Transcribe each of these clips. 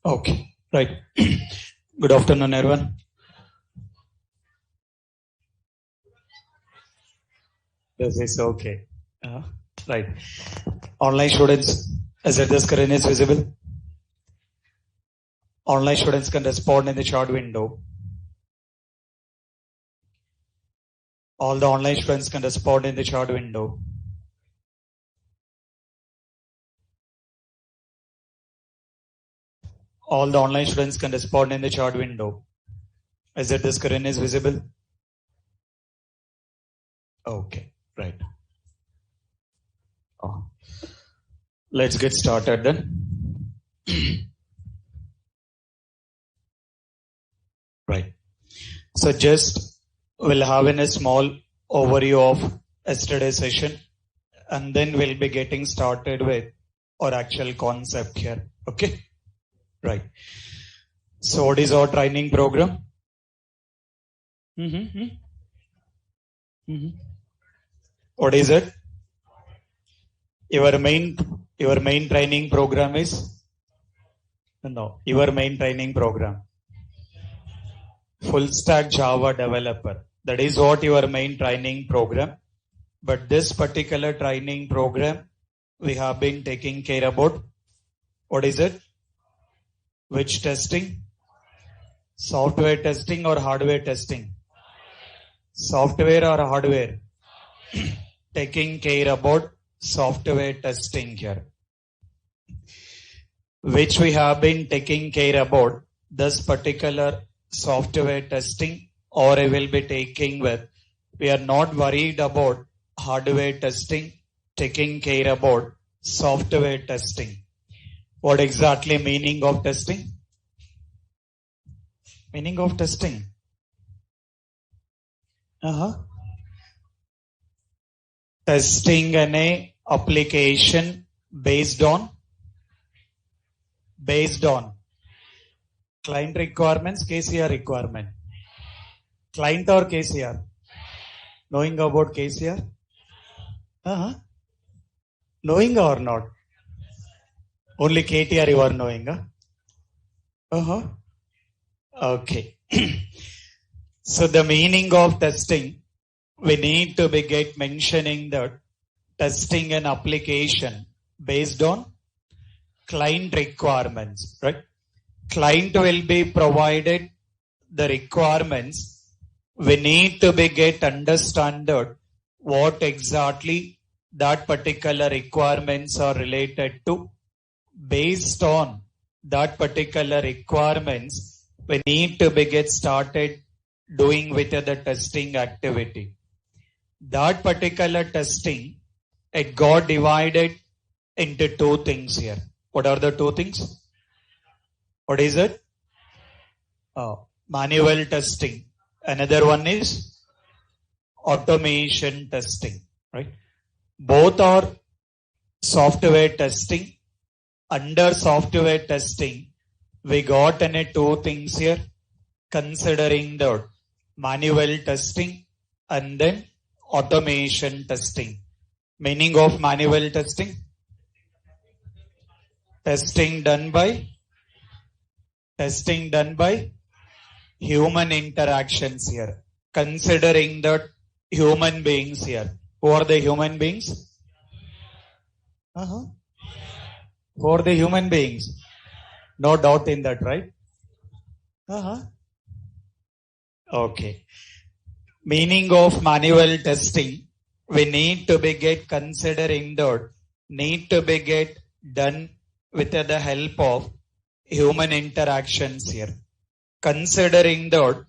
Okay, right. Good afternoon, everyone. This is okay. Right. Online students, is it the screen is visible? Online students can respond in the chat window. All the online students can respond in the chat window. All the online students can respond in the chat window. Is it the screen is visible? Okay, right. Let's get started then. Right. So just we'll have a small overview of yesterday's session, and then we'll be getting started with our actual concept here. Okay. Right. So what is our training program? What is it? Your main training program is? No, your main training program. Full stack Java developer. That is what your main training program. But this particular training program, we have been taking care about. What is it? Which testing? Software testing or hardware testing? Software or hardware? Taking care about software testing here. Which we have been taking care about this particular software testing, or I will be taking with. We are not worried about hardware testing, taking care about software testing. What exactly meaning of testing? Meaning of testing? Testing an application based on client requirements, KCR requirement. Client or KCR? Knowing about KCR? Knowing or not? Only KTR you are knowing, Okay. So the meaning of testing, we need to be mentioning that testing an application based on client requirements, right? Client will be provided the requirements. We need to be understand what exactly that particular requirements are related to. Based on that particular requirements, we need to be started doing with the testing activity. That particular testing, it got divided into two things here. What are the two things? What is it? Manual testing. Another one is automation testing, right? Both are software testing. under software testing, we got any two things here, considering the manual testing and then automation testing. Meaning of manual testing? Testing done by human interactions here. Considering that human beings here. Who are the human beings? Who are the human beings? No doubt in that, right? Okay. Meaning of manual testing, we need to be get considering that need to be get done with the help of human interactions here. Considering that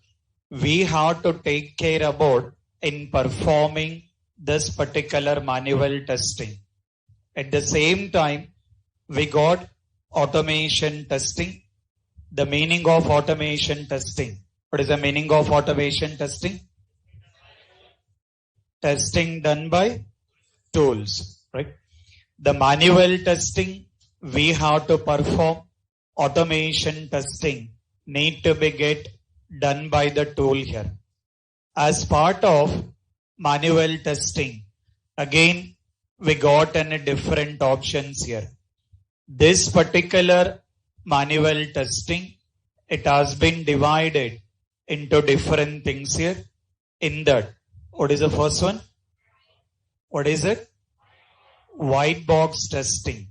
we have to take care about in performing this particular manual testing. At the same time, we got automation testing. The meaning of automation testing. What is the meaning of automation testing? Testing done by tools, right? The manual testing we have to perform. Automation testing need to be get done by the tool here. As part of manual testing, again we got any different options here. This particular manual testing, it has been divided into different things here. In that, what is the first one? What is it? White box testing.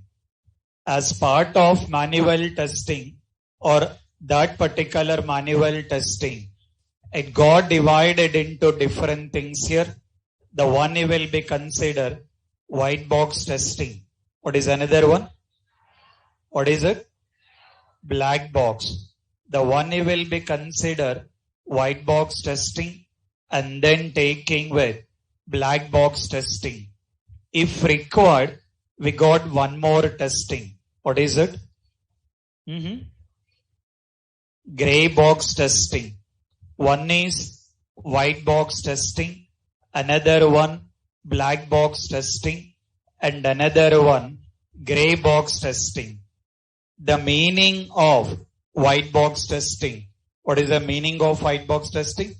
As part of manual testing or that particular manual testing, it got divided into different things here. The one you will be considered white box testing. What is another one? What is it? Black box. The one you will be considered white box testing and then taking with black box testing. If required, we got one more testing. What is it? Gray box testing. One is white box testing, another one black box testing, and another one gray box testing. The meaning of white box testing. What is the meaning of white box testing?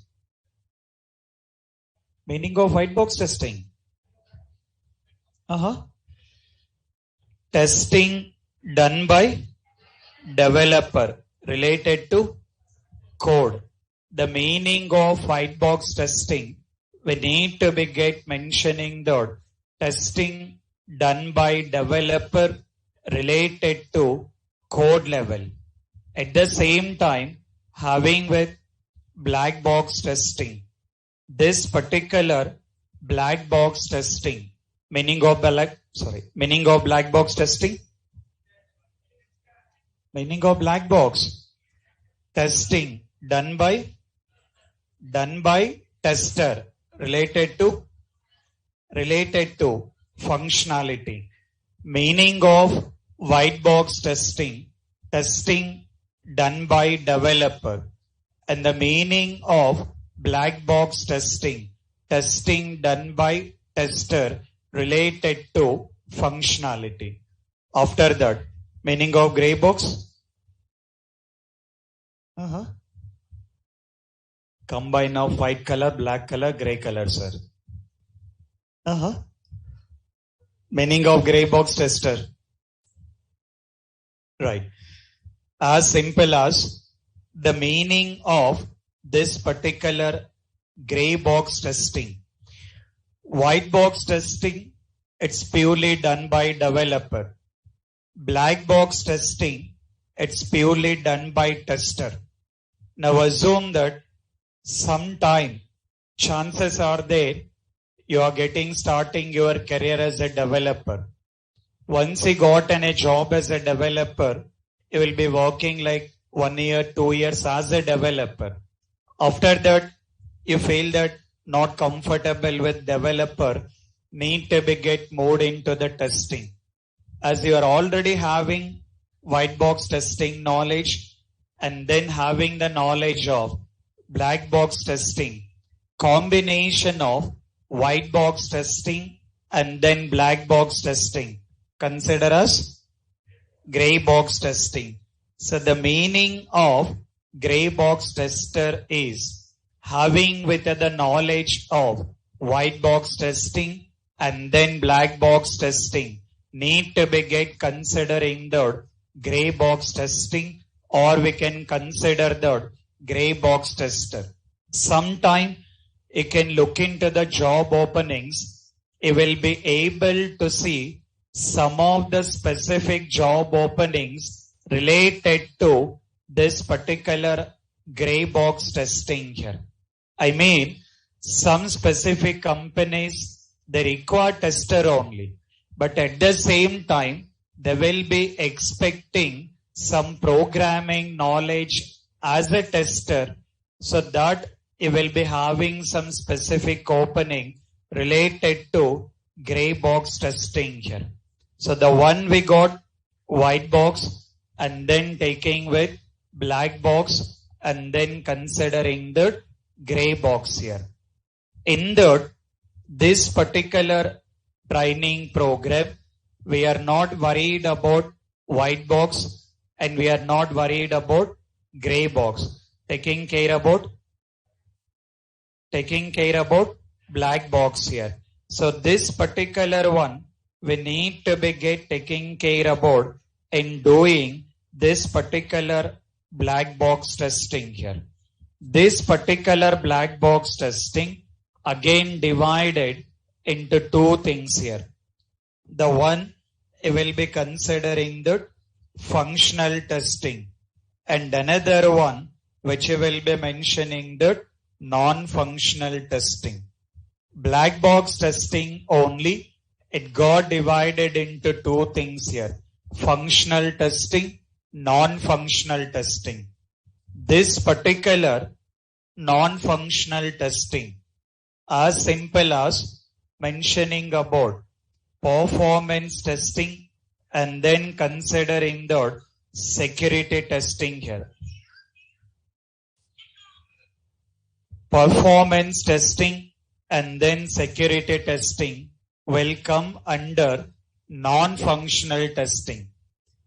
Meaning of white box testing? Testing done by developer related to code. The meaning of white box testing, we need to be get mentioning that testing done by developer related to code level. At the same time, having with black box testing. This particular black box testing, meaning of black box testing? Meaning of black box testing done by tester related to functionality. Meaning of white box testing done by developer, and the meaning of black box testing done by tester related to functionality. After that, meaning of gray box? Combine of white color, black color, gray color, sir. Meaning of gray box tester. Right. As simple as the meaning of this particular gray box testing. White box testing, it's purely done by developer. Black box testing, it's purely done by tester. Now assume that sometime chances are there you are starting your career as a developer. Once you got a job as a developer, you will be working like 1 year, 2 years as a developer. After that, you feel that not comfortable with developer, need to be get moved into the testing. As you are already having white box testing knowledge and then having the knowledge of black box testing, combination of white box testing and then black box testing, consider as gray box testing. So the meaning of gray box tester is having with the knowledge of white box testing and then black box testing need to be get considering the gray box testing, or we can consider the gray box tester. Sometime you can look into the job openings. You will be able to see some of the specific job openings related to this particular gray box testing here. I mean, some specific companies, they require tester only, but at the same time, they will be expecting some programming knowledge as a tester, so that you will be having some specific opening related to gray box testing here. So the one we got white box and then taking with black box and then considering the gray box here. In this particular training program, we are not worried about white box and we are not worried about gray box. Taking care about black box here. So this particular one, we need to be taking care about in doing this particular black box testing here. This particular black box testing again divided into two things here. The one, we will be considering the functional testing, and another one which we will be mentioning the non-functional testing. Black box testing only, it got divided into two things here. Functional testing, non-functional testing. This particular non-functional testing, as simple as mentioning about performance testing and then considering the security testing here. Performance testing and then security testing will come under non-functional testing.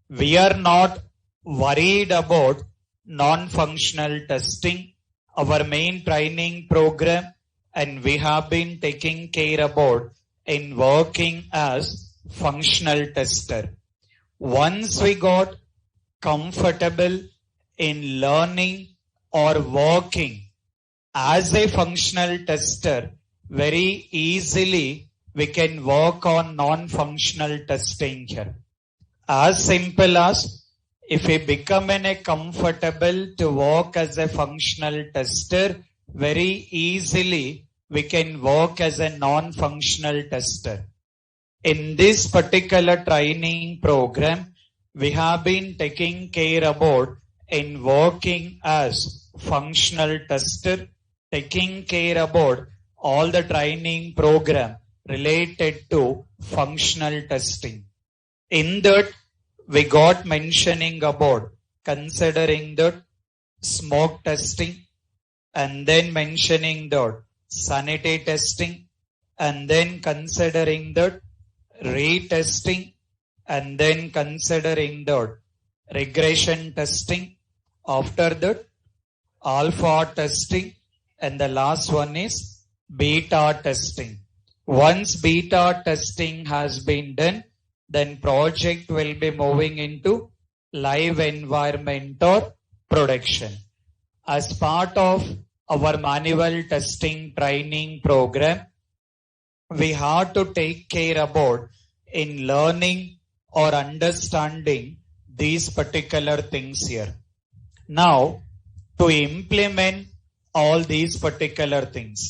We are not worried about non-functional testing, our main training program, and we have been taking care about in working as functional tester. Once we got comfortable in learning or working as a functional tester, very easily we can work on non-functional testing here. As simple as if we become comfortable to work as a functional tester, very easily we can work as a non-functional tester. In this particular training program, we have been taking care about in working as functional tester, taking care about all the training program related to functional testing. In that, we got mentioning about considering the smoke testing and then mentioning the sanity testing and then considering the retesting and then considering the regression testing. After that, alpha testing, and the last one is beta testing. Once beta testing has been done, then project will be moving into live environment or production. As part of our manual testing training program, we have to take care about in learning or understanding these particular things here. Now, to implement all these particular things,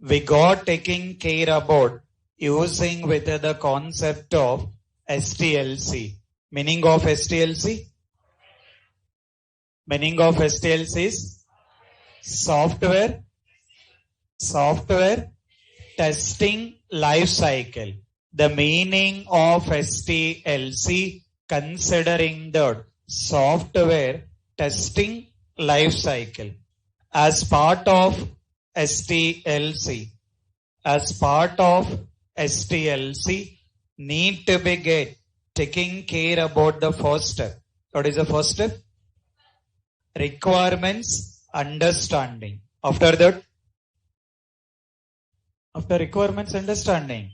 we got taking care about using with the concept of STLC. Meaning of STLC? Meaning of STLC is software testing life cycle. The meaning of STLC, considering the software testing life cycle. As part of STLC, STLC need to be taking care about the first step. What is the first step? Requirements understanding. After that, after requirements understanding,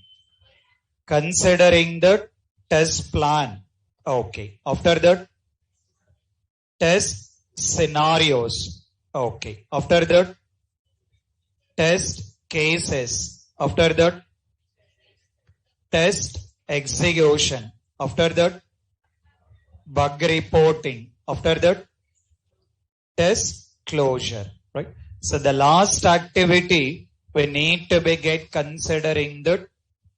considering the test plan. Okay. After that, test scenarios. Okay. After that, test cases. After that, test execution. After that, bug reporting. After that, test closure. Right. So the last activity we need to be considering the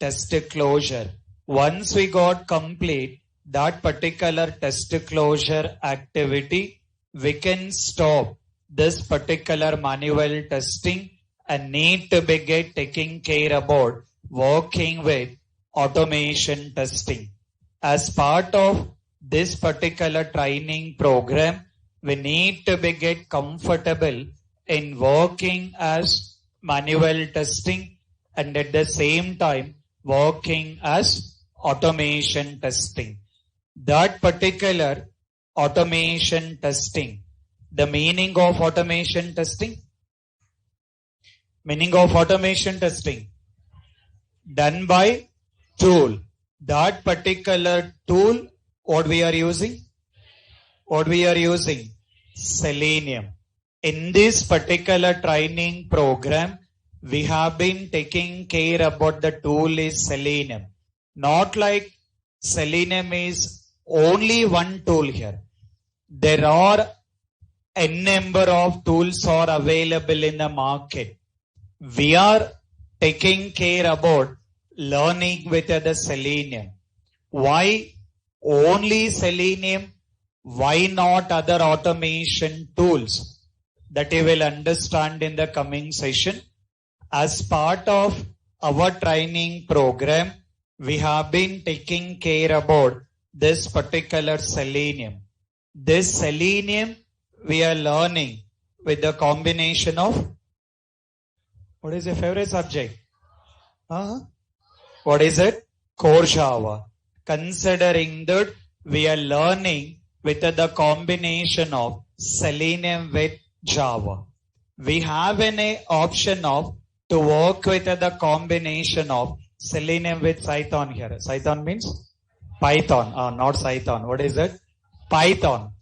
test closure. Once we got complete that particular test closure activity, we can stop this particular manual testing and need to be taking care about working with automation testing. As part of this particular training program, we need to be comfortable in working as manual testing and at the same time working as automation testing. That particular automation testing, the meaning of automation testing? Meaning of automation testing? Done by tool. That particular tool, what we are using? What we are using? Selenium. In this particular training program, we have been taking care about the tool is Selenium. Not like Selenium is only one tool here. There are a number of tools are available in the market. We are taking care about learning with the Selenium. Why only Selenium? Why not other automation tools? That you will understand in the coming session. As part of our training program, we have been taking care about this particular Selenium. This Selenium we are learning with the combination of, what is your favorite subject? What is it? Core Java. Considering that we are learning with the combination of Selenium with Java. We have an option of to work with the combination of Selenium with Python here. Python means Python, not Python. What is it? Python.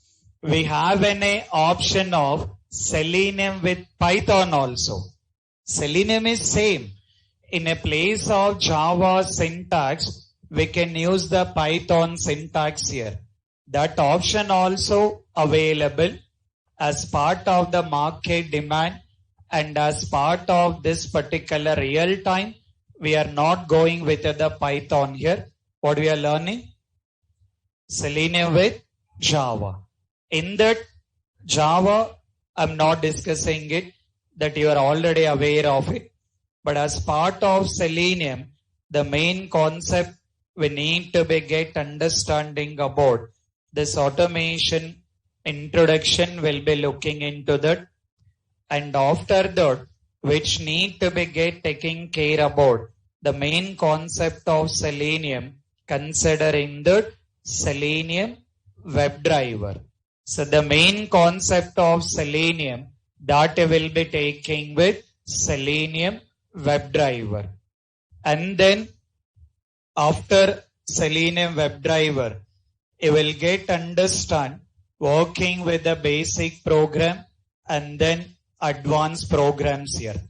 We have an option of Selenium with Python also. Selenium is same. In a place of Java syntax, we can use the Python syntax here. That option also available as part of the market demand and as part of this particular real time. We are not going with the Python here. What we are learning? Selenium with Java. In that Java, I'm not discussing it, that you are already aware of it. But as part of Selenium, the main concept we need to be understanding about this automation introduction will be looking into that. And after that, which need to be taking care about the main concept of Selenium, considering the Selenium WebDriver. So the main concept of Selenium that will be taking with Selenium WebDriver. And then after Selenium WebDriver, you will understand working with the basic program and then advanced programs here.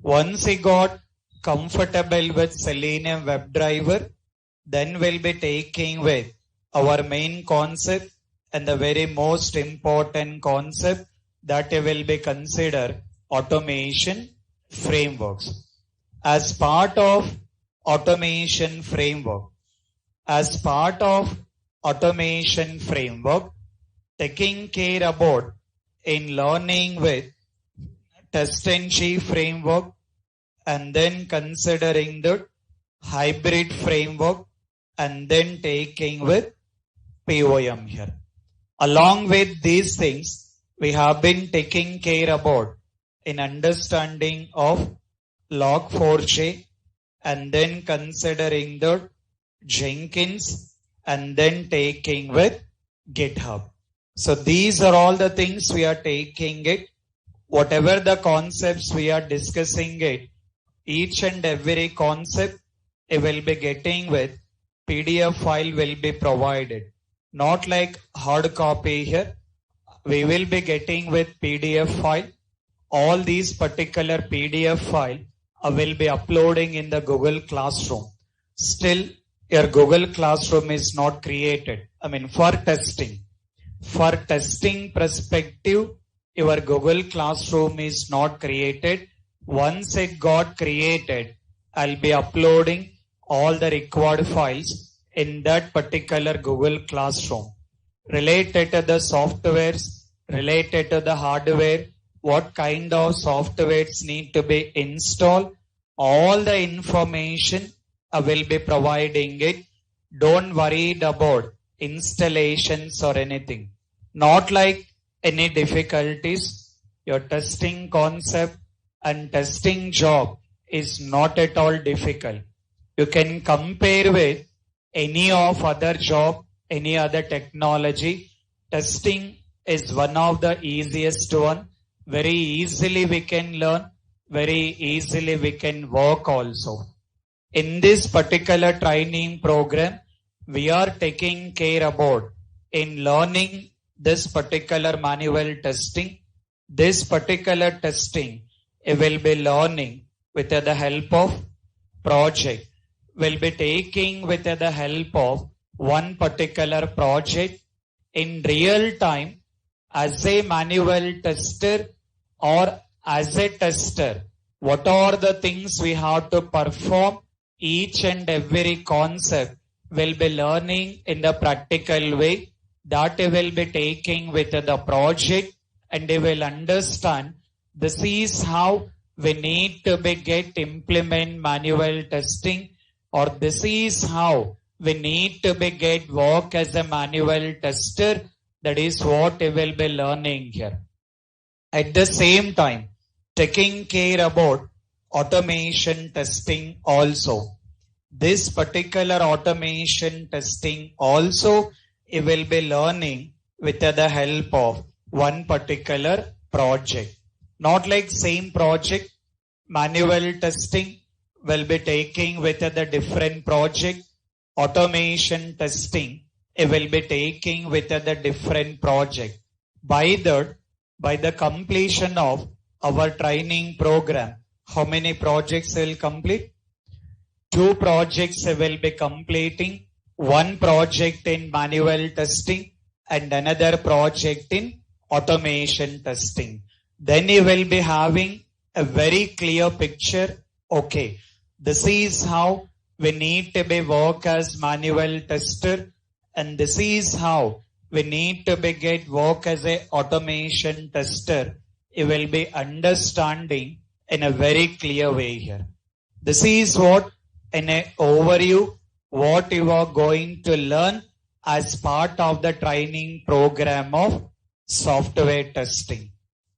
Once you got comfortable with Selenium WebDriver, then we'll be taking with our main concept and the very most important concept that will be considered automation frameworks. As part of automation framework, taking care about in learning with TestNG framework and then considering the hybrid framework and then taking with POM here. Along with these things, we have been taking care about in understanding of Log4j and then considering the Jenkins, and then taking with GitHub. So these are all the things we are taking it. Whatever the concepts we are discussing it, each and every concept it will be getting with PDF file will be provided. Not like hard copy here. We will be getting with PDF file. All these particular PDF file I will be uploading in the Google Classroom. Still, your Google Classroom is not created. For testing. For testing perspective, your Google Classroom is not created. Once it got created, I'll be uploading all the required files in that particular Google Classroom. Related to the softwares, related to the hardware, what kind of softwares need to be installed, all the information I will be providing it. Don't worry about installations or anything. Not like any difficulties. Your testing concept and testing job is not at all difficult. You can compare with any of other job, any other technology. Testing is one of the easiest one. Very easily we can learn. Very easily we can work also. In this particular training program, we are taking care about in learning this particular manual testing. This particular testing, it will be learning with the help of project. Will be taking with the help of one particular project in real time as a manual tester or as a tester. What are the things we have to perform? Each and every concept will be learning in the practical way that they will be taking with the project, and they will understand this is how we need to be get implement manual testing, or this is how we need to be get work as a manual tester. That is what we will be learning here. At the same time, taking care about automation testing also. This particular automation testing also it will be learning with the help of one particular project. Not like same project, manual testing will be taking with the different project. Automation testing it will be taking with the different project. By the completion of our training program, how many projects will complete? 2 projects will be completing. One project in manual testing and another project in automation testing. Then you will be having a very clear picture. Okay, this is how we need to be work as manual tester, and this is how we need to be get work as a automation tester. You will be understanding in a very clear way here. This is what in an overview what you are going to learn as part of the training program of software testing.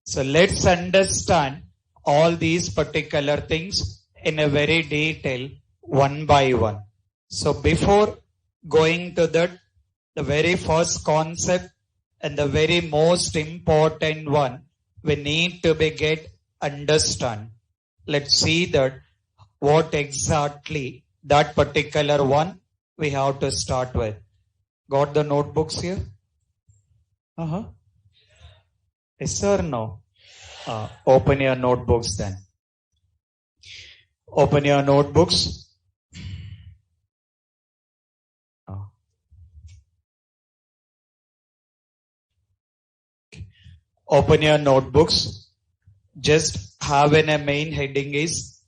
So let's understand all these particular things in a very detail one by one. So before going to that, the very first concept and the very most important one we need to be get understand. Let's see that what exactly that particular one we have to start with. Got the notebooks here? Yes or no? Open your notebooks then. Open your notebooks. Open your notebooks. Just have in a main heading is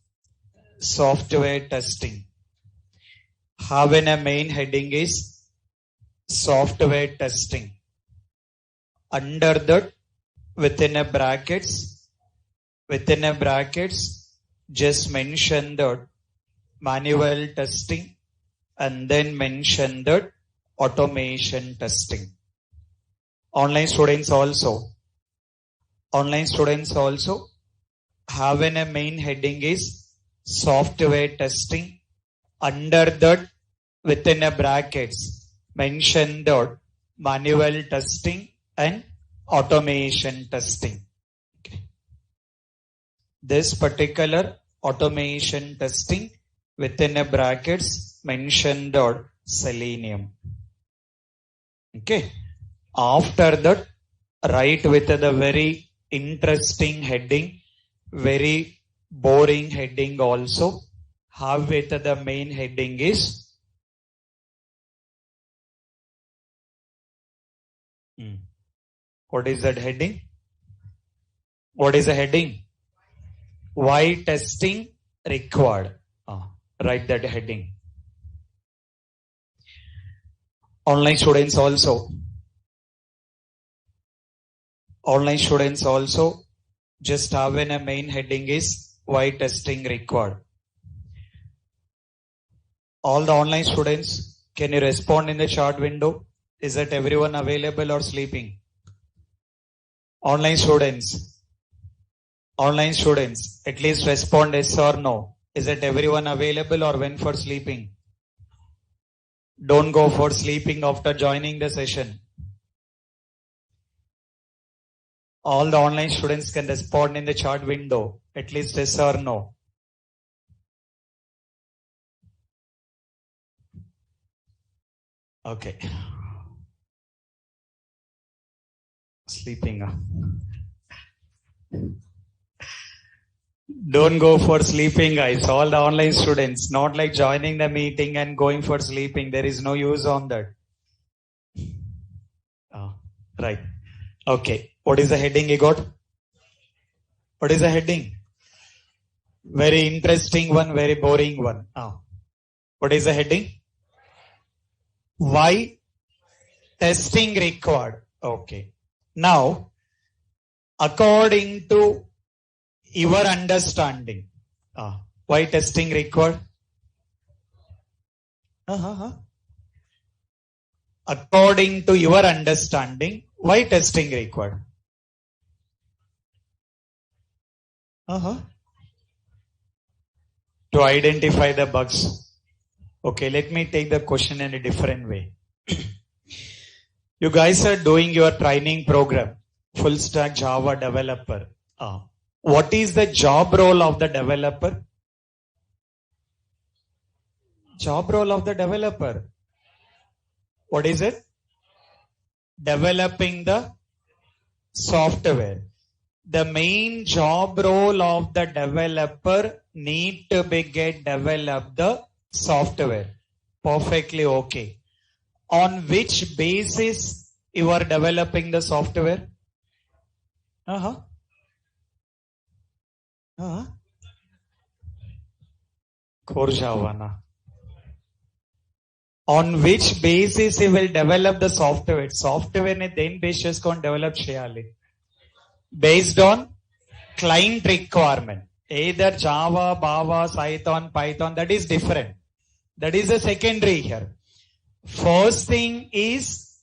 software testing. Have in a main heading is software testing. Under that, within a brackets, just mention that manual testing and then mention that automation testing. Online students also have in a main heading is software testing. Under that, within a brackets, mention the manual testing and automation testing. Okay. This particular automation testing within a brackets, mention the Selenium. Okay. After that, write with the very interesting heading, very boring heading also. Have with the main heading is what is that heading? What is the heading? Why testing required? Write that heading. Online students also just have in a main heading is why testing required. All the online students, can you respond in the chat window? Is that everyone available or sleeping? Online students, at least respond yes or no. Is that everyone available or went for sleeping? Don't go for sleeping after joining the session. All the online students can respond in the chat window, at least yes or no. Okay. Sleeping. Don't go for sleeping, guys. All the online students, not like joining the meeting and going for sleeping. There is no use on that. Right. Okay. What is the heading you got? What is the heading? Very interesting one, very boring one. What is the heading? Why testing required? Okay. Now, according to your understanding, why testing required? According to your understanding, why testing required? To identify the bugs. Okay, let me take the question in a different way. You guys are doing your training program, full stack Java developer. What is the job role of the developer? Job role of the developer. What is it? Developing the software. The main job role of the developer need to be develop the software. Perfectly okay. On which basis you are developing the software? Core Java na. On which basis you will develop the software? Software ne then basis kon develop cheyali. Based on client requirement. Either Java, Bava, Python, that is different. That is a secondary here. First thing is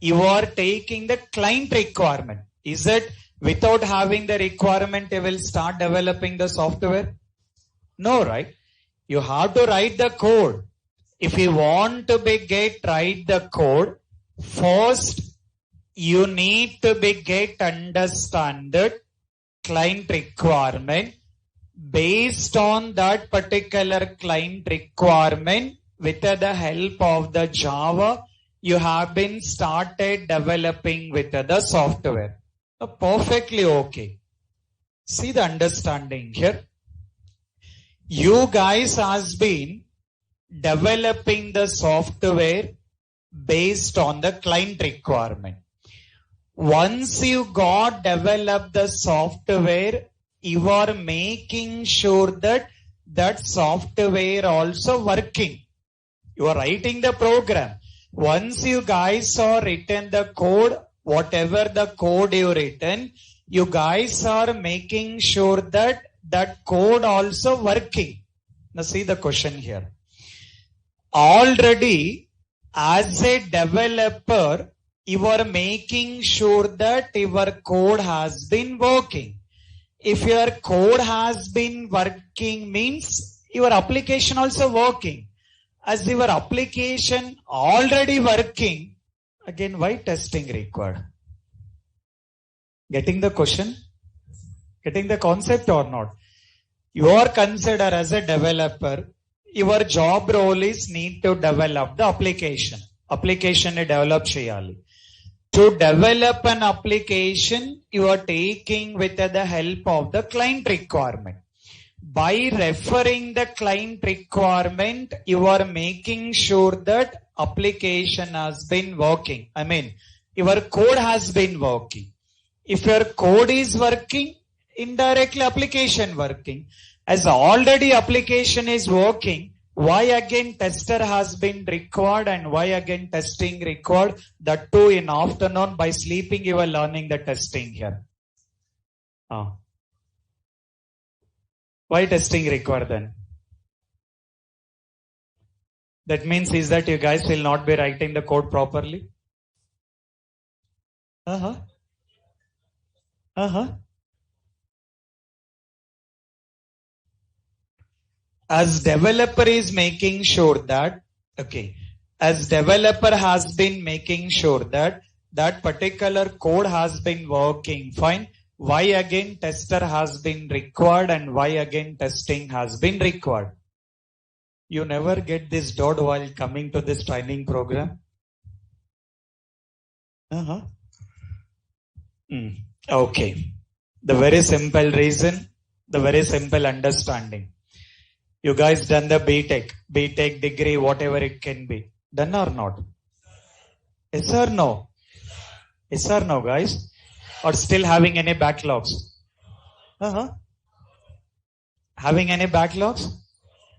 you are taking the client requirement. Is it without having the requirement you will start developing the software? No, right? You have to write the code. If you want to write the code, first you need to understand the client requirement. Based on that particular client requirement, with the help of the Java, you have been started developing with the software. Perfectly okay. See the understanding here. You guys has been developing the software based on the client requirement. Once you got developed the software, you are making sure that that software also working. You are writing the program. Once you guys are written the code, whatever the code you written, you guys are making sure that that code also working. Now see the question here. Already as a developer, you are making sure that your code has been working. if your code has been working means your application also working. As your application already working, again, why testing required? Getting the question? Getting the concept or not? You are considered as a developer. Your job role is need to develop the application. Application develop cheyali. To develop an application, you are taking with the help of the client requirement. By referring the client requirement, you are making sure that application has been working. I mean, your code has been working. If your code is working, indirectly application working. As already application is working, why again tester has been required and why again testing required? That too in afternoon by sleeping you are learning the testing here. Why testing required then? That means is that you guys will not be writing the code properly? As developer is making sure that, as developer has been making sure that that particular code has been working fine, why again tester has been required and why again testing has been required? You never get this doubt while coming to this training program? Okay. The very simple reason, the very simple understanding. You guys done the BTech degree, whatever it can be. Done or not? Yes or no? Yes or no, guys? Or still having any backlogs? Having any backlogs?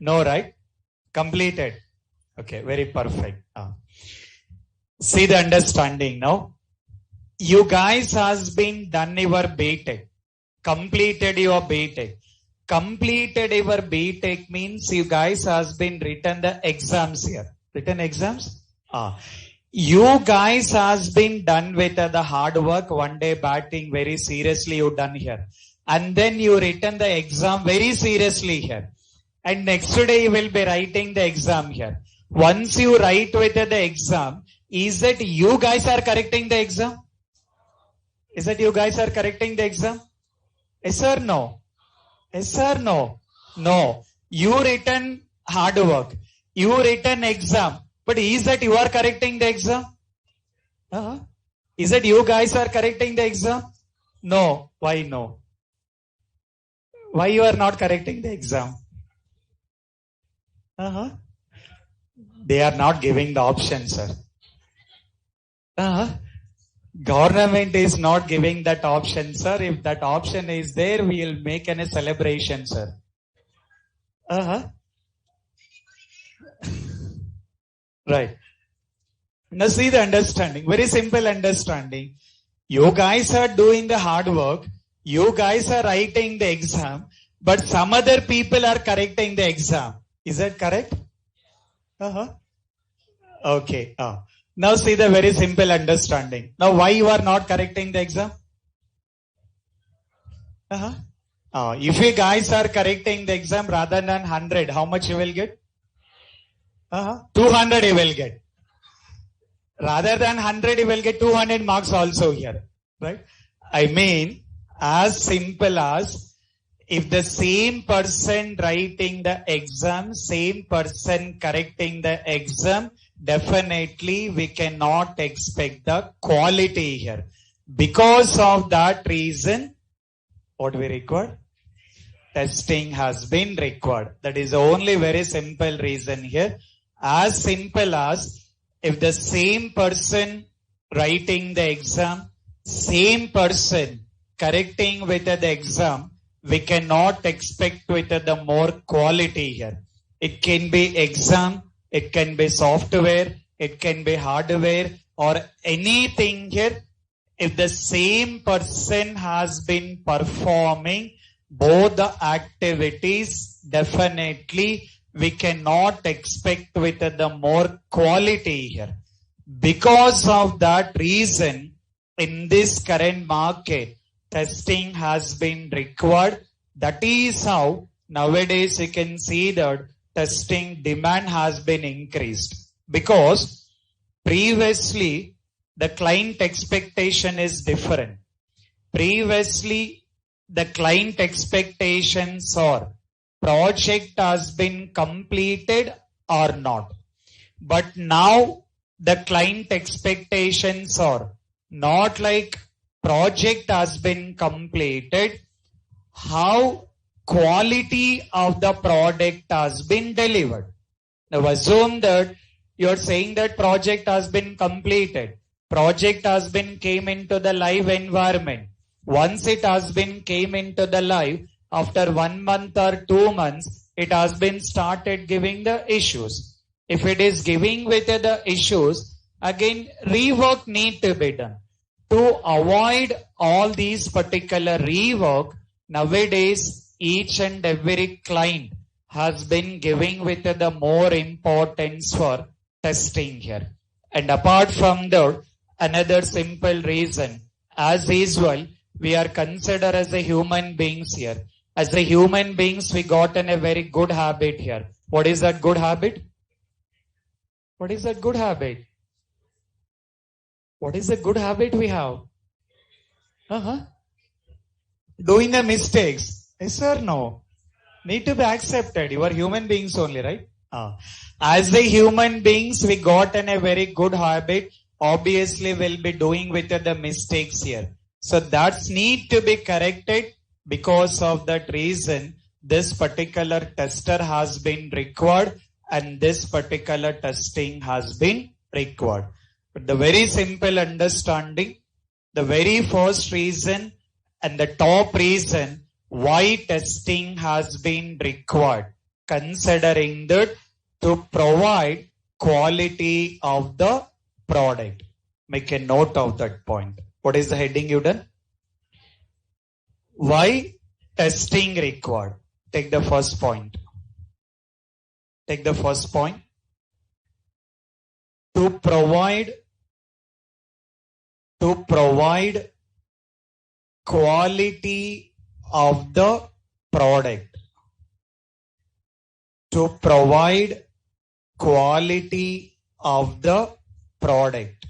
No, right? Completed. Okay, very perfect. See the understanding now. You guys has been done your BTech. Completed your BTech. Completed your BTech means you guys has been written the exams here. Written exams? You guys has been done with the hard work, one day batting very seriously you done here. And then you written the exam very seriously here. And next day you will be writing the exam here. Once you write with the exam, is that you guys are correcting the exam? Is that you guys are correcting the exam? Yes or no? Yes or no? No. You written hard work. You written exam. But is that you are correcting the exam? Is that you guys are correcting the exam? No. Why no? Why you are not correcting the exam? They are not giving the option, sir. Government is not giving that option, sir. If that option is there, we will make a celebration, sir. Right. Now see the understanding. Very simple understanding. You guys are doing the hard work. You guys are writing the exam. But some other people are correcting the exam. Is that correct? Okay. Now see the very simple understanding. Now why you are not correcting the exam? If you guys are correcting the exam rather than 100, how much you will get? 200 you will get. Rather than 100 you will get 200 marks also here. Right? I mean, as simple as if the same person writing the exam, same person correcting the exam, definitely we cannot expect the quality here. Because of that reason, what we require? Testing has been required. That is the only very simple reason here. As simple as if the same person writing the exam, same person correcting with the exam, we cannot expect with the more quality here. It can be exam, it can be software, it can be hardware or anything here. If the same person has been performing both the activities, definitely we cannot expect with the more quality here. Because of that reason, in this current market, testing has been required. That is how nowadays you can see that testing demand has been increased, because previously the client expectation is different. Previously the client expectations are project has been completed or not. But now the client expectations are not like project has been completed, how quality of the product has been delivered. Now assume that you are saying that project has been completed. Project has been came into the live environment. Once it has been came into the live, after 1 month or 2 months, it has been started giving the issues. If it is giving with the issues, again rework need to be done. To avoid all these particular rework, nowadays each and every client has been giving with the more importance for testing here. And apart from that, another simple reason, as usual, we are considered as a human beings here. As a human beings, we gotten a very good habit here. What is that good habit? What is that good habit? What is the good habit we have? Doing the mistakes. Yes or no? Need to be accepted. You are human beings only, right? As a human beings, we gotten a very good habit. Obviously, we'll be doing with the mistakes here. So that's need to be corrected. Because of that reason, this particular tester has been required and this particular testing has been required. But the very simple understanding, the very first reason and the top reason why testing has been required, considering that to provide quality of the product. Make a note of that point. What is the heading you done? Why testing required? Take the first point. Take the first point. To provide quality of the product. To provide quality of the product.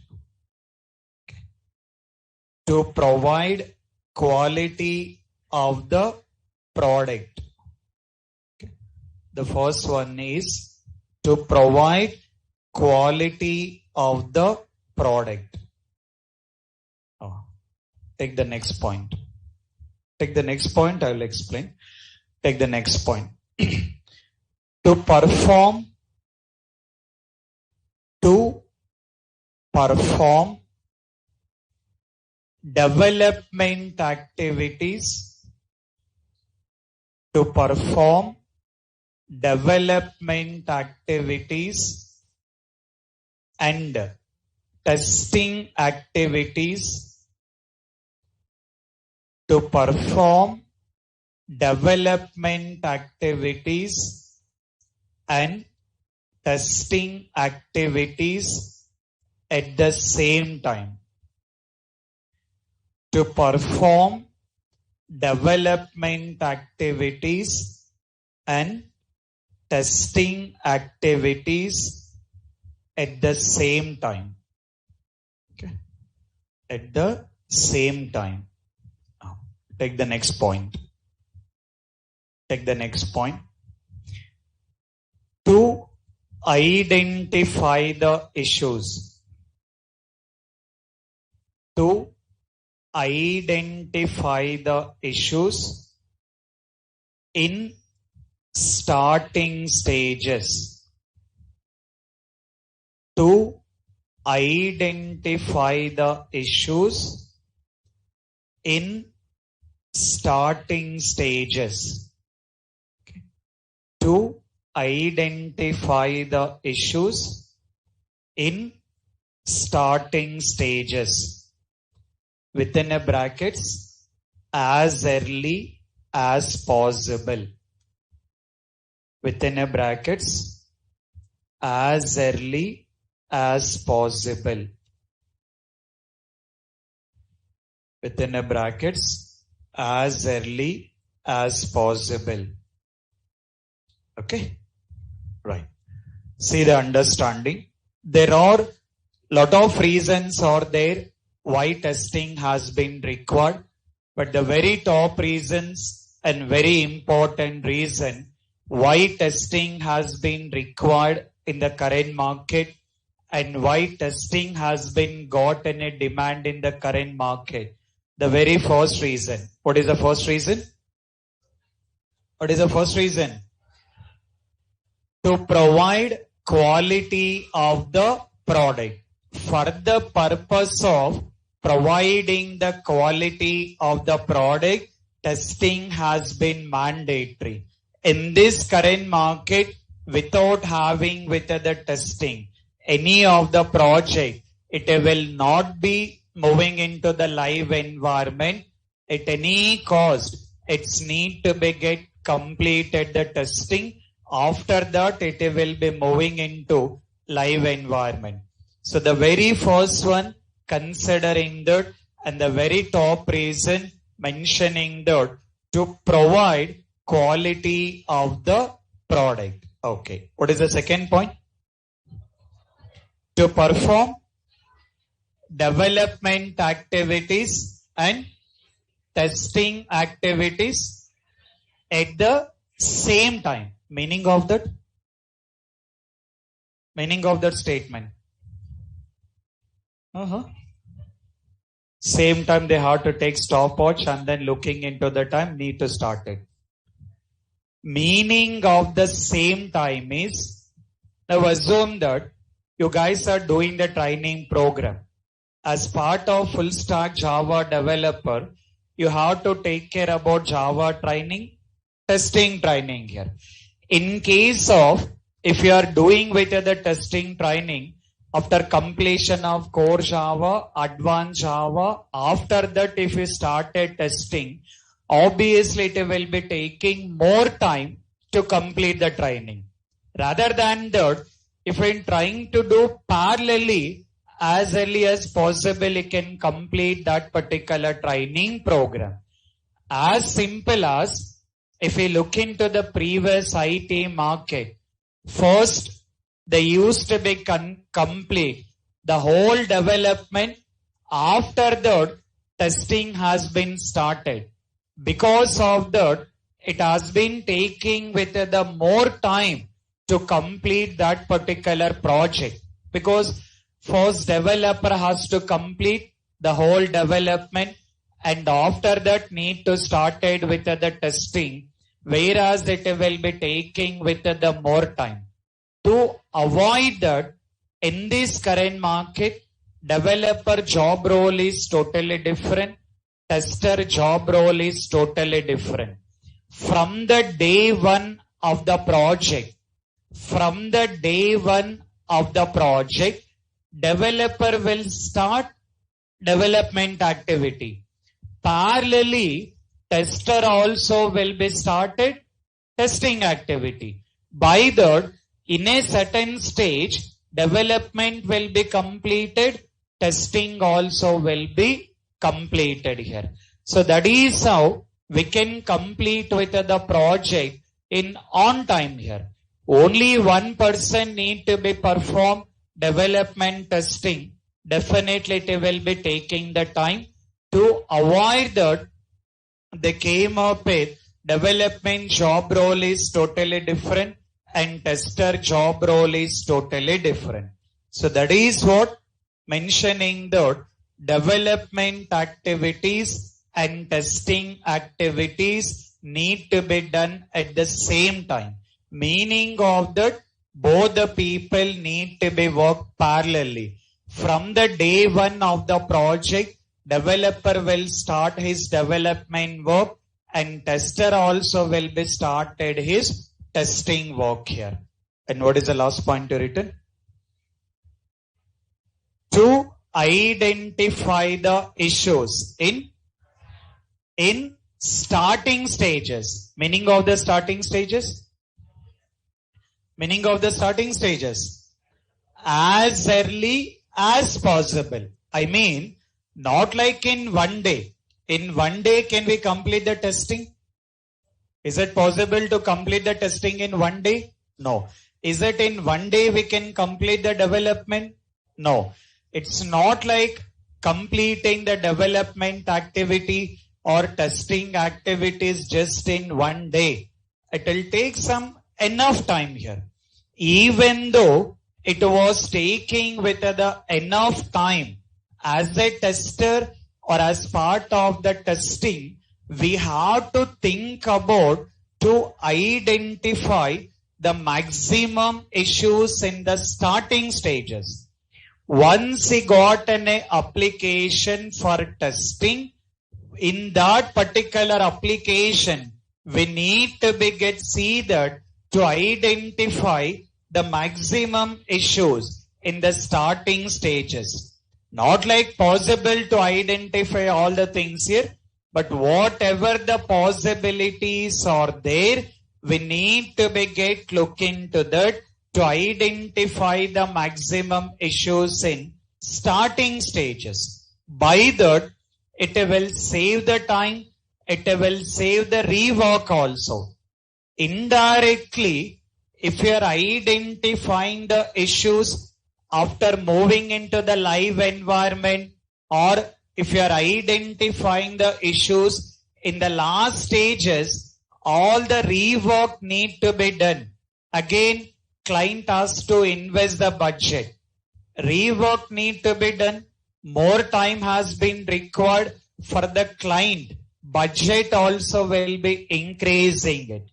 To provide quality of the product. Okay. The first one is to provide quality of the product. Take the next point. Take the next point, I will explain. Take the next point. To perform development activities, to perform development activities and testing activities, to perform development activities and testing activities at the same time. To perform development activities and testing activities at the same time. Okay. At the same time. Take the next point. Take the next point. To identify the issues. To identify the issues in starting stages. To identify the issues in starting stages. Okay. To identify the issues in starting stages. Within a brackets, as early as possible. Within a brackets, as early as possible. Within a brackets, as early as possible. Okay, right. See the understanding. There are lot of reasons are there why testing has been required, but the very top reasons and very important reason why testing has been required in the current market and why testing has been got in a demand in the current market. The very first reason. What is the first reason? What is the first reason? To provide quality of the product. For the purpose of providing the quality of the product, testing has been mandatory. In this current market, without having with the testing, any of the project, it will not be moving into the live environment. At any cost, it's need to be get completed the testing. After that, it will be moving into live environment. So the very first one, considering that, and the very top reason mentioning that, to provide quality of the product. Okay. What is the second point? To perform development activities and testing activities at the same time. Meaning of that? Meaning of that statement. Same time they have to take stopwatch and then looking into the time need to start it. Meaning of the same time is, now assume that you guys are doing the training program. As part of full stack Java developer, you have to take care about Java training, testing training here. In case of, if you are doing with the testing training, after completion of core Java, advanced Java, after that if you started testing, obviously it will be taking more time to complete the training. Rather than that, if you're trying to do parallelly, as early as possible, you can complete that particular training program. As simple as, if we look into the previous IT market, first they used to be complete the whole development. After that, testing has been started. Because of that, it has been taking with the more time to complete that particular project. Because first developer has to complete the whole development and after that need to start it with the testing, whereas it will be taking with the more time. To avoid that, in this current market, developer job role is totally different. Tester job role is totally different. From the day one of the project, developer will start development activity. Parallelly, tester also will be started testing activity. By that, in a certain stage, development will be completed, testing also will be completed here. So that is how we can complete with the project in on time here. Only one person need to be perform development testing. Definitely it will be taking the time. To avoid that, they came up with development job role is totally different and tester job role is totally different. So that is what mentioning that development activities and testing activities need to be done at the same time. Meaning of that, both the people need to be worked parallelly. From the day one of the project, developer will start his development work and tester also will be started his testing work here. And what is the last point to written? To identify the issues in starting stages. Meaning of the starting stages? Meaning of the starting stages? As early as possible. I mean, not like in one day. In one day, can we complete the testing? Is it possible to complete the testing in one day? No. Is it in one day we can complete the development? No. It's not like completing the development activity or testing activities just in one day. It will take some enough time here. Even though it was taking with the enough time, as a tester or as part of the testing, we have to think about to identify the maximum issues in the starting stages. Once we got an application for testing, in that particular application, we need to see that to identify the maximum issues in the starting stages. Not like possible to identify all the things here, but whatever the possibilities are there, we need to look into that to identify the maximum issues in starting stages. By that, it will save the time, it will save the rework also. Indirectly, if you are identifying the issues after moving into the live environment, or if you are identifying the issues in the last stages, all the rework need to be done. Again, client has to invest the budget. Rework need to be done. More time has been required for the client. Budget also will be increasing it.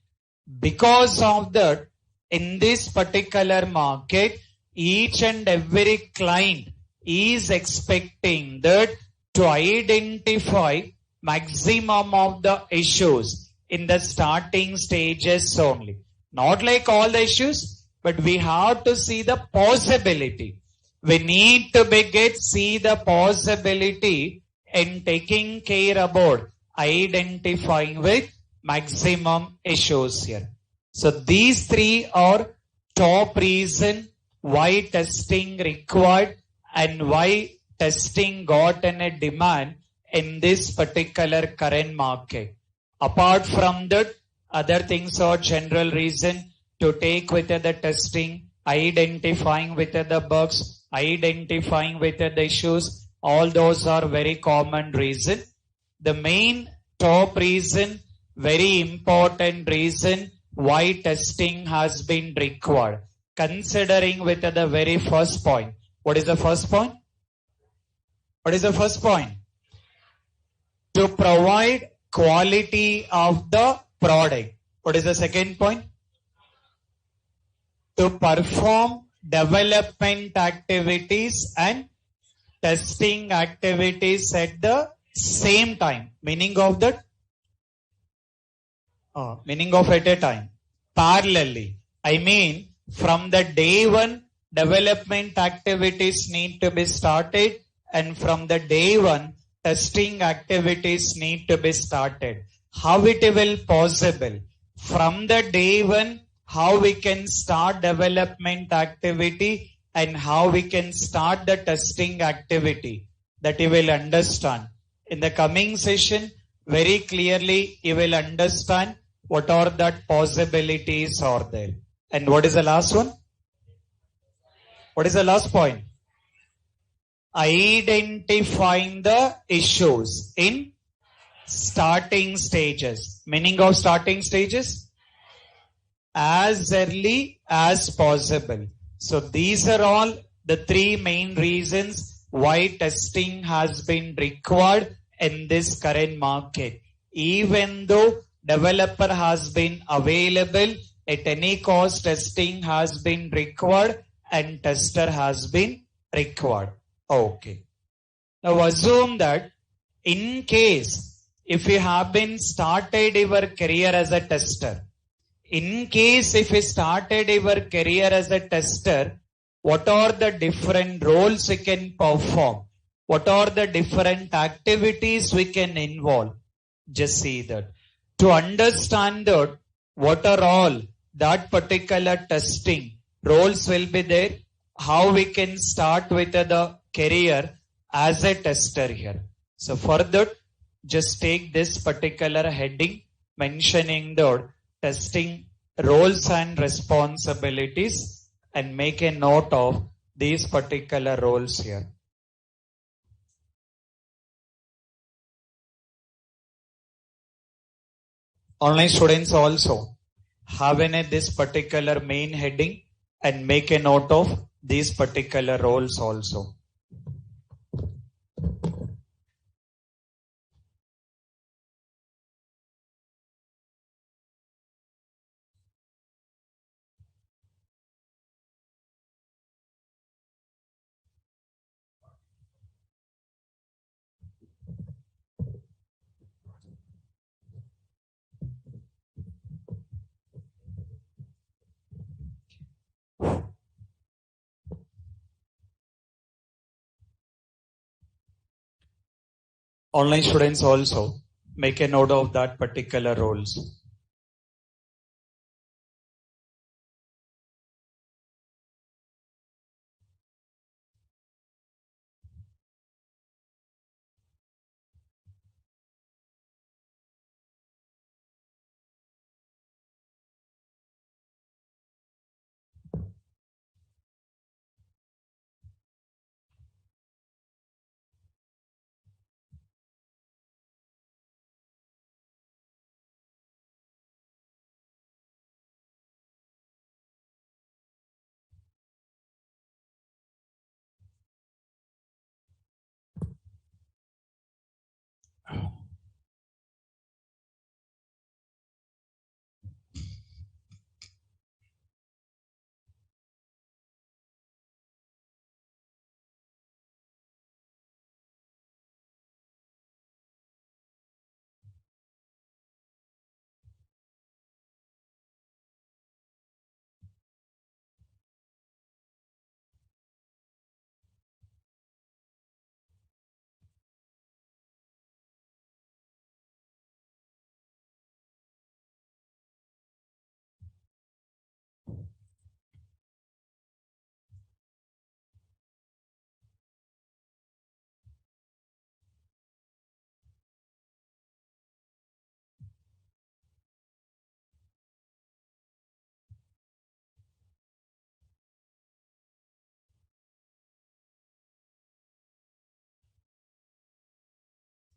Because of that, in this particular market, each and every client is expecting that to identify maximum of the issues in the starting stages only. Not like all the issues, but we have to see the possibility. We need to see the possibility in taking care about identifying with maximum issues here. So these three are top reason why testing required and why testing got a demand in this particular current market. Apart from that, other things are general reason to take with the testing, identifying with the bugs, identifying with the issues. All those are very common reason. The main top reason, very important reason why testing has been required. Considering with the very first point. What is the first point? What is the first point? To provide quality of the product. What is the second point? To perform development activities and testing activities at the same time. Meaning of that? Meaning of at a time. Parallelly. I mean, from the day one, development activities need to be started, and from the day one, testing activities need to be started. How it will possible? From the day one, how we can start development activity and how we can start the testing activity, that you will understand. In the coming session, very clearly you will understand what are that possibilities are there. And what is the last one? What is the last point? Identifying the issues in starting stages. Meaning of starting stages? As early as possible. So these are all the three main reasons why testing has been required in this current market. Even though developer has been available, at any cost testing has been required and tester has been required. Okay. Now assume that in case if you have been started your career as a tester, in case if you started your career as a tester, what are the different roles we can perform? What are the different activities we can involve? Just see that. To understand that, what are all that particular testing roles will be there, how we can start with the career as a tester here. So for that, just take this particular heading mentioning the testing roles and responsibilities and make a note of these particular roles here. Online students also have this particular main heading and make a note of these particular roles also. Online students also make a note of that particular roles.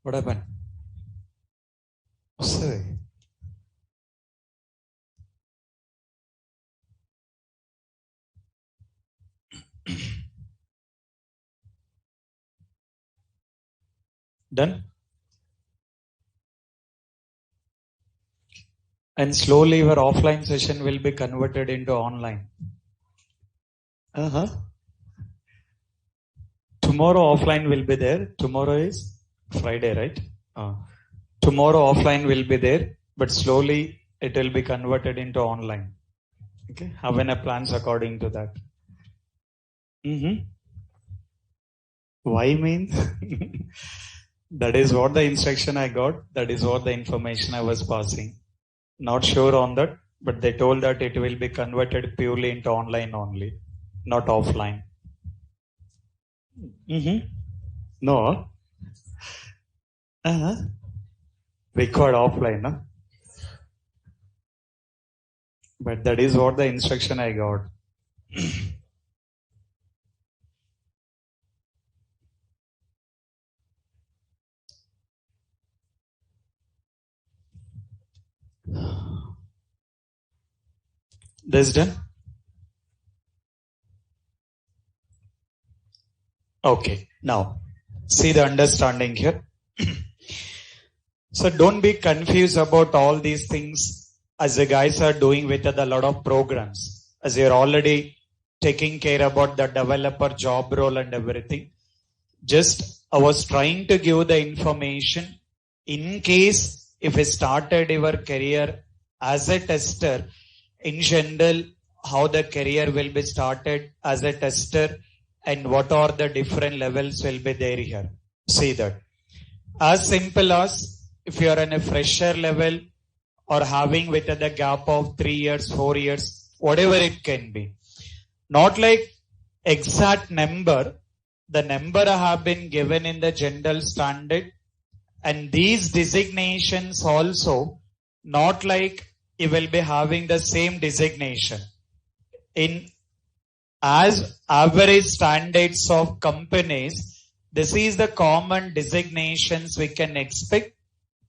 What happened? Say. Done? And slowly your offline session will be converted into online. Tomorrow offline will be there. Tomorrow is Friday, right? Tomorrow offline will be there, but slowly it will be converted into online. Okay, have any plans according to that? Why means? That is what the instruction I got. That is what the information I was passing. Not sure on that, but they told that it will be converted purely into online only, not offline. No. Required offline, no? But that is what the instruction I got. This done? Okay, now see the understanding here. So don't be confused about all these things as the guys are doing with a lot of programs, as you're already taking care about the developer job role and everything. Just I was trying to give the information in case if you started your career as a tester, in general, how the career will be started as a tester and what are the different levels will be there here. See that. As simple as if you are in a fresher level or having with the gap of 3 years, 4 years, whatever it can be. Not like exact number. The number have been given in the general standard And these designations also, not like you will be having the same designation. In as average standards of companies, this is the common designations we can expect,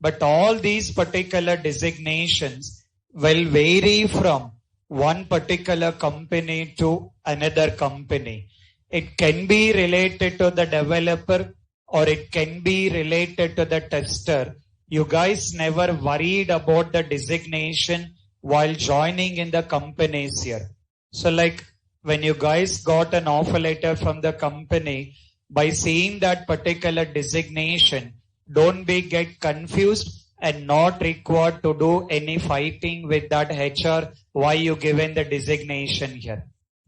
but all these particular designations will vary from one particular company to another company. It can be related to the developer or it can be related to the tester. You guys never worried about the designation while joining in the companies here. So like when you guys got an offer letter from the company, by seeing that particular designation, don't be get confused and not required to do any fighting with that HR why you given the designation here.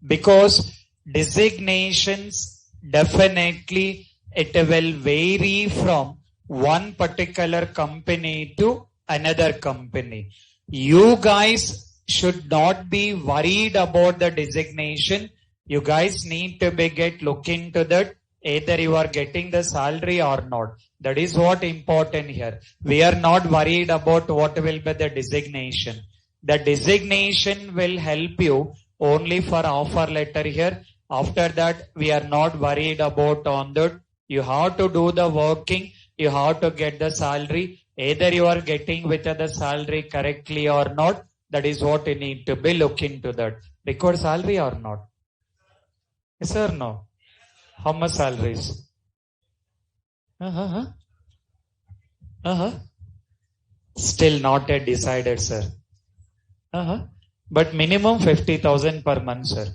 Because designations definitely it will vary from one particular company to another company. You guys should not be worried about the designation. You guys need to be get look into that. Either you are getting the salary or not. That is what important here. We are not worried about what will be the designation. The designation will help you only for offer letter here. After that, we are not worried about on that. You have to do the working. You have to get the salary. Either you are getting with the salary correctly or not. That is what you need to be look into that. Record salary or not? Yes or no? How much salaries? Still not yet decided, sir. But minimum 50,000 per month, sir.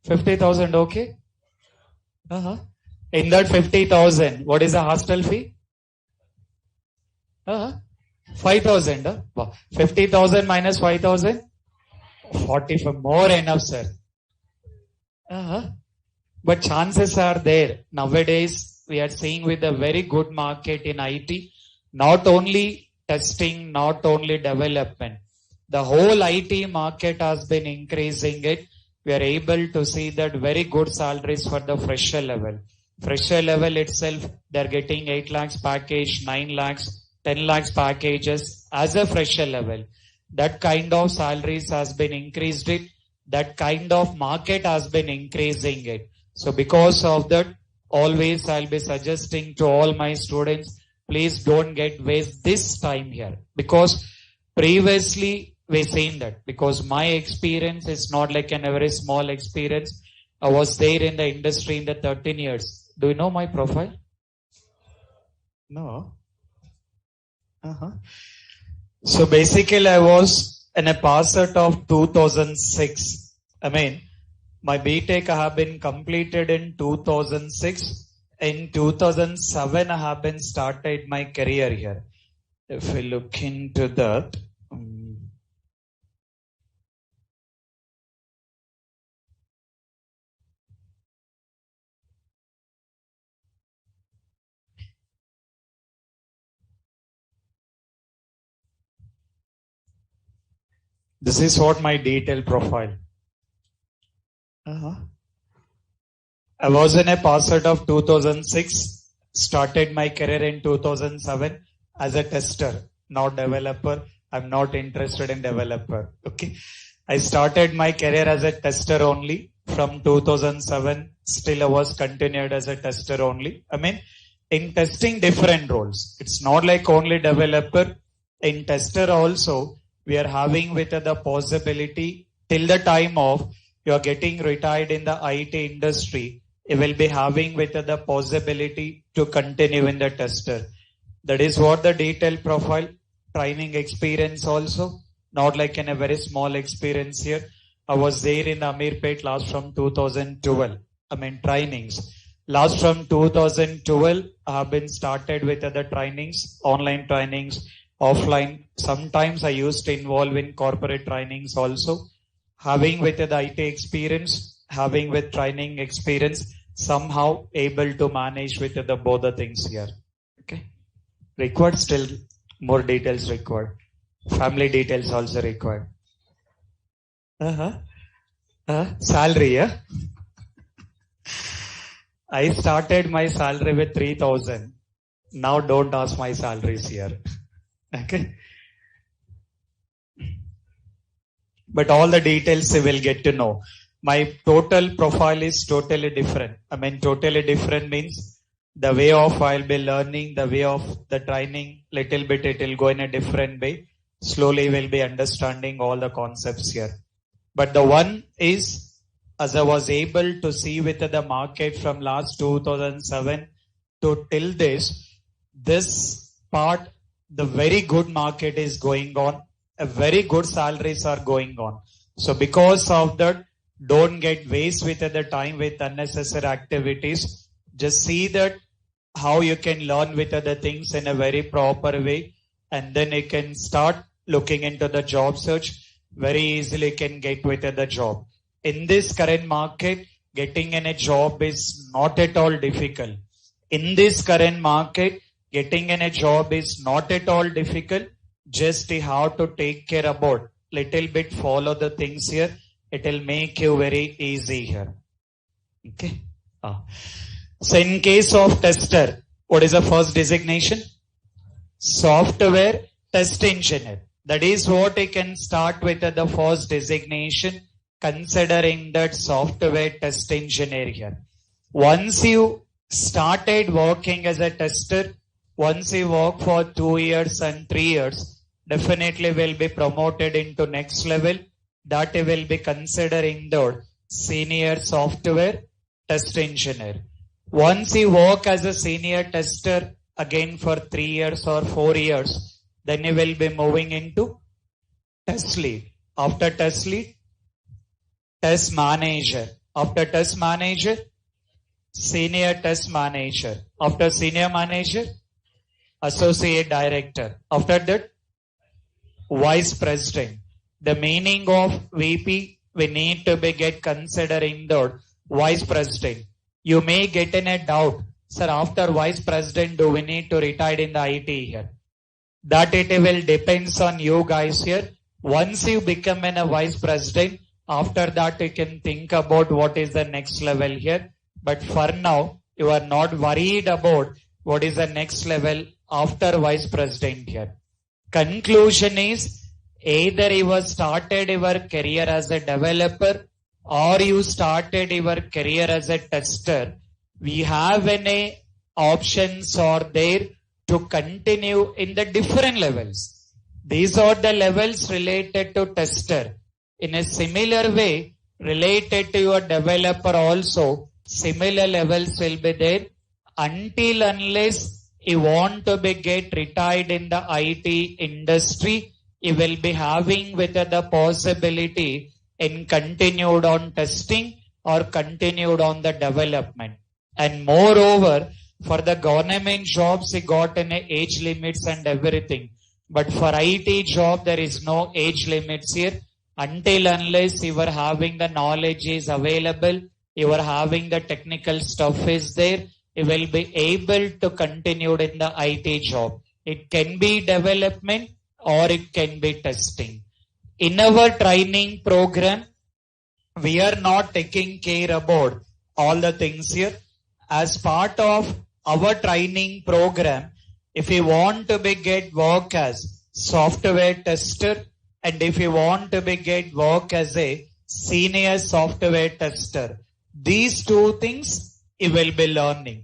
50,000, okay? In that 50,000, what is the hostel fee? 5,000. 50,000 minus 5,000? 45, more enough, sir. But chances are there. Nowadays, we are seeing with a very good market in IT, not only testing, not only development. The whole IT market has been increasing it. We are able to see that very good salaries for the fresher level. Fresher level itself, they are getting 8 lakhs package, 9 lakhs, 10 lakhs packages as a fresher level. That kind of salaries has been increased it. That kind of market has been increasing it. So because of that, always I'll be suggesting to all my students, please don't get waste this time here. Because previously we've seen that. Because my experience is not like an very small experience. I was there in the industry in the 13 years. Do you know my profile? No. So basically I was in a pass out of 2006. I mean, my BTech I have been completed in 2006. In 2007 I have been started my career here. If we look into that. This is what my detailed profile. I was in a pass out of 2006, started my career in 2007 as a tester, not developer. I'm not interested in developer. Okay. I started my career as a tester only from 2007. Still I was continued as a tester only. I mean, in testing different roles. It's not like only developer. In tester also, we are having with the possibility till the time of you are getting retired in the IT industry, you will be having with the possibility to continue in the tester. That is what the detailed profile, training experience also, not like in a very small experience here. I was there in Amirpet last from 2012. I mean trainings. Last from 2012, I have been started with other trainings, online trainings, offline. Sometimes I used to involve in corporate trainings also. Having with the IT experience, having with training experience, somehow able to manage with the both the things here. Okay. Required still more details required. Family details also required. Salary, yeah. I started my salary with 3,000. Now don't ask my salaries here. Okay. But all the details you will get to know. My total profile is totally different. I mean, totally different means the way of I'll be learning, the way of the training, little bit it will go in a different way. Slowly we'll be understanding all the concepts here. But the one is, as I was able to see with the market from last 2007 to till this part, the very good market is going on. A very good salaries are going on. So because of that, don't get waste with the time with unnecessary activities. Just see that how you can learn with the things in a very proper way, and then you can start looking into the job search. Very easily can get with the job. In this current market, getting in a job is not at all difficult. In this current market, getting in a job is not at all difficult. Just you have to take care about little bit, follow the things here. It will make you very easy here. Okay. So in case of tester, what is the first designation? Software test engineer. That is what I can start with the first designation, considering that software test engineer here. Once you started working as a tester, once you work for 2 years and 3 years, definitely will be promoted into next level. That you will be considering the senior software test engineer. Once you work as a senior tester again for 3 years or 4 years, then you will be moving into test lead. After test lead, test manager. After test manager, senior test manager. After senior manager, associate director. After that, vice president. The meaning of VP, we need to be get considering the vice president. You may get in a doubt, sir, after vice president, do we need to retire in the IT here? That it will depends on you guys here. Once you become a vice president, after that you can think about what is the next level here. But for now, you are not worried about what is the next level after vice president here. Conclusion is, either you started your career as a developer or you started your career as a tester. We have any options are there to continue in the different levels. These are the levels related to tester. In a similar way, related to your developer also, similar levels will be there until unless you want to be get retired in the IT industry, you will be having with the possibility in continued on testing or continued on the development. And moreover, for the government jobs, you got an age limits and everything. But for IT job, there is no age limits here. Until unless you are having the knowledge is available, you are having the technical stuff is there, you will be able to continue in the IT job. It can be development or it can be testing. In our training program, we are not taking care about all the things here. As part of our training program, if you want to be get work as software tester and if you want to be get work as a senior software tester, these two things you will be learning.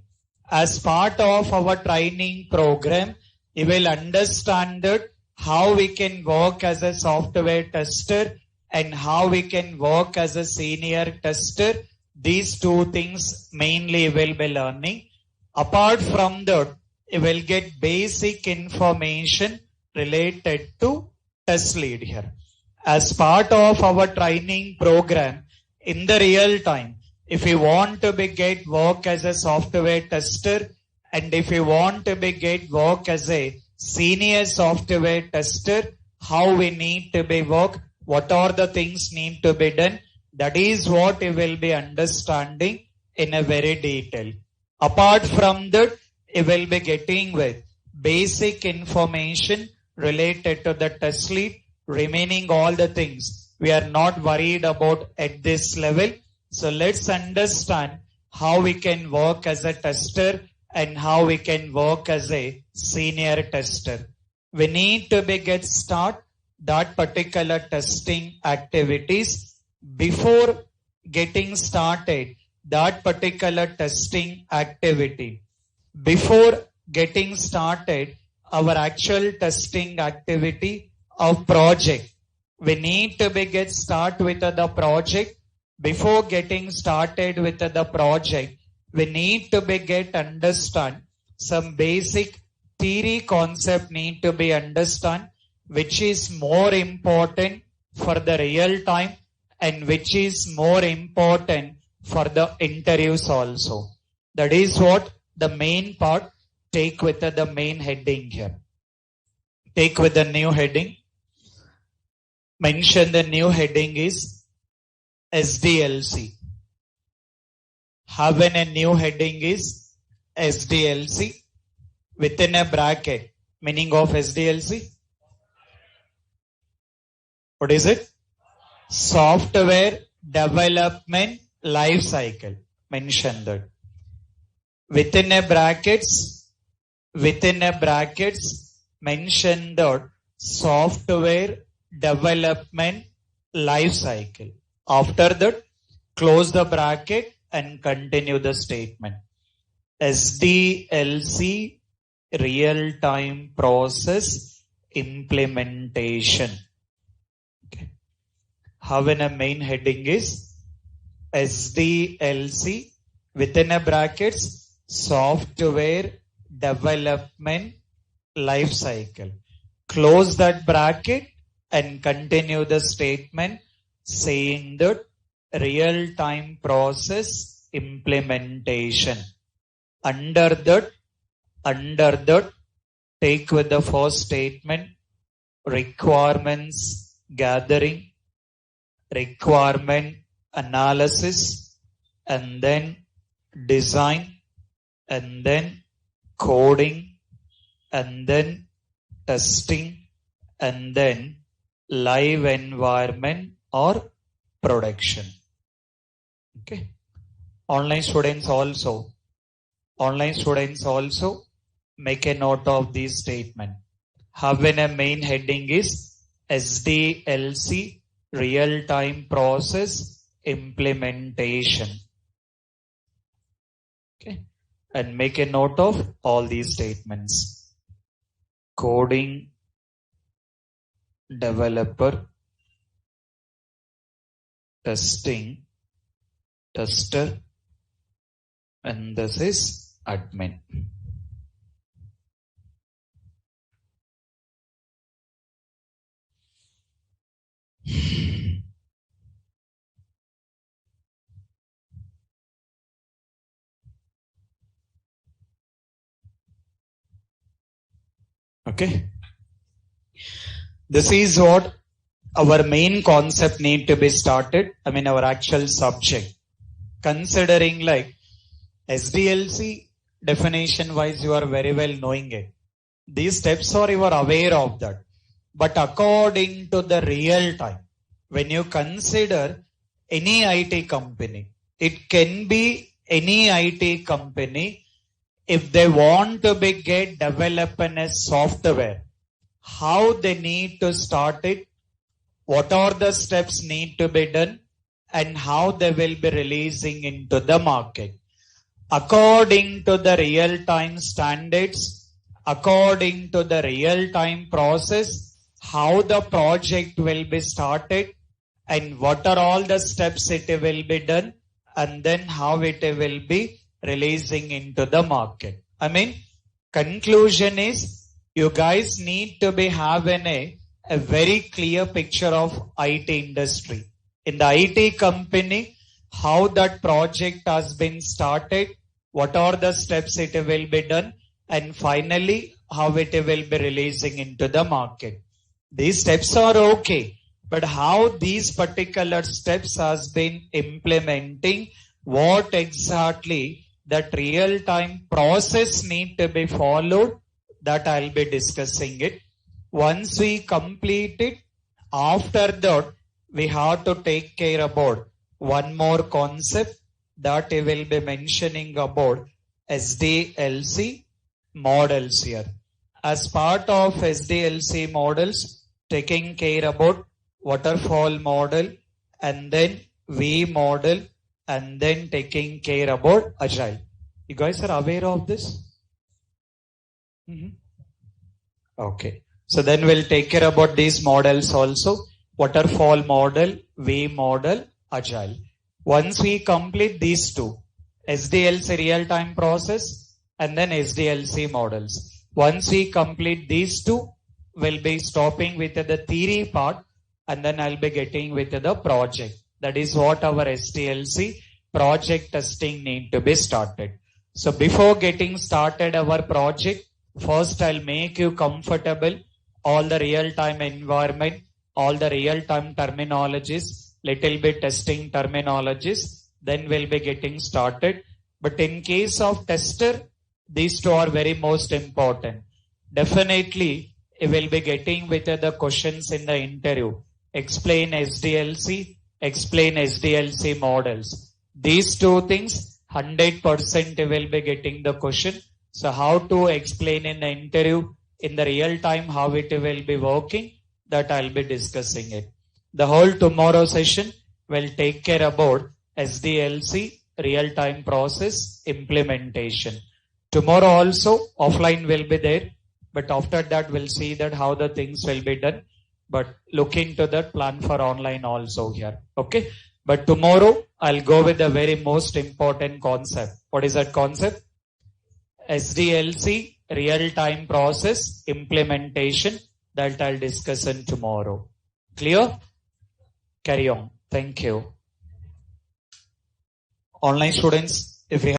As part of our training program, you will understand that how we can work as a software tester and how we can work as a senior tester. These two things mainly you will be learning. Apart from that, you will get basic information related to test lead here. As part of our training program, in the real time, if you want to be get work as a software tester and if you want to be get work as a senior software tester, how we need to be work, what are the things need to be done, that is what you will be understanding in a very detail. Apart from that, you will be getting with basic information related to the test lead. Remaining all the things we are not worried about at this level. So let's understand how we can work as a tester and how we can work as a senior tester. We need to get start that particular testing activities before getting started that particular testing activity. Before getting started our actual testing activity of project, we need to get start with the project. Before getting started with the project, we need to get understand some basic theory concept need to be understand, which is more important for the real time and which is more important for the interviews also. That is what the main part. Take with the main heading here. Take with the new heading. Mention the new heading is SDLC. Having a new heading is SDLC within a bracket. Meaning of SDLC? What is it? Software Development Life Cycle. Mention that. Within a brackets, mention the software development life cycle. After that, close the bracket and continue the statement. SDLC real-time process implementation. Okay. Having a main heading is SDLC within a brackets software development life cycle. Close that bracket and continue the statement saying that real-time process implementation. Under that, take with the first statement requirements gathering, requirement analysis, and then design, and then coding, and then testing, and then live environment or production. Okay. Online students also make a note of this statement. Having a main heading is SDLC real-time process implementation. Okay. And make a note of all these statements. Coding, developer, testing, tester, and this is admin. Okay. This is what our main concept need to be started. I mean our actual subject. Considering like SDLC definition wise you are very well knowing it. These steps are you are aware of that. But according to the real time, when you consider any IT company, it can be any IT company, if they want to get developing a software, how they need to start it, what are the steps need to be done, and how they will be releasing into the market. According to the real-time standards, according to the real-time process, how the project will be started, and what are all the steps it will be done, and then how it will be releasing into the market. I mean, conclusion is you guys need to be having a very clear picture of IT industry. In the IT company, how that project has been started, what are the steps it will be done, and finally how it will be releasing into the market. These steps are okay, but how these particular steps has been implementing, what exactly that real-time process need to be followed, that I'll be discussing it. Once we complete it, after that, we have to take care about one more concept, that I will be mentioning about SDLC models here. As part of SDLC models, taking care about waterfall model and then V model and then taking care about agile. You guys are aware of this? Okay. So then we'll take care about these models also. Waterfall model, V model, agile. Once we complete these two, SDLC real-time process and then SDLC models. Once we complete these two, we'll be stopping with the theory part and then I'll be getting with the project. That is what our SDLC project testing need to be started. So before getting started our project, first I'll make you comfortable, all the real-time environment, all the real-time terminologies, little bit testing terminologies, then we'll be getting started. But in case of tester, these two are very most important. Definitely, you will be getting with the questions in the interview. Explain SDLC, explain SDLC models. These two things, 100% you will be getting the question. So how to explain in the interview, in the real time, how it will be working, that I'll be discussing it. The whole tomorrow session will take care about SDLC real time process implementation. Tomorrow also offline will be there, but after that we'll see that how the things will be done. But look into that, plan for online also here. Okay. But tomorrow I'll go with the very most important concept. What is that concept? SDLC real-time process implementation, that I'll discuss in tomorrow. Clear? Carry on. Thank you. Online students, if you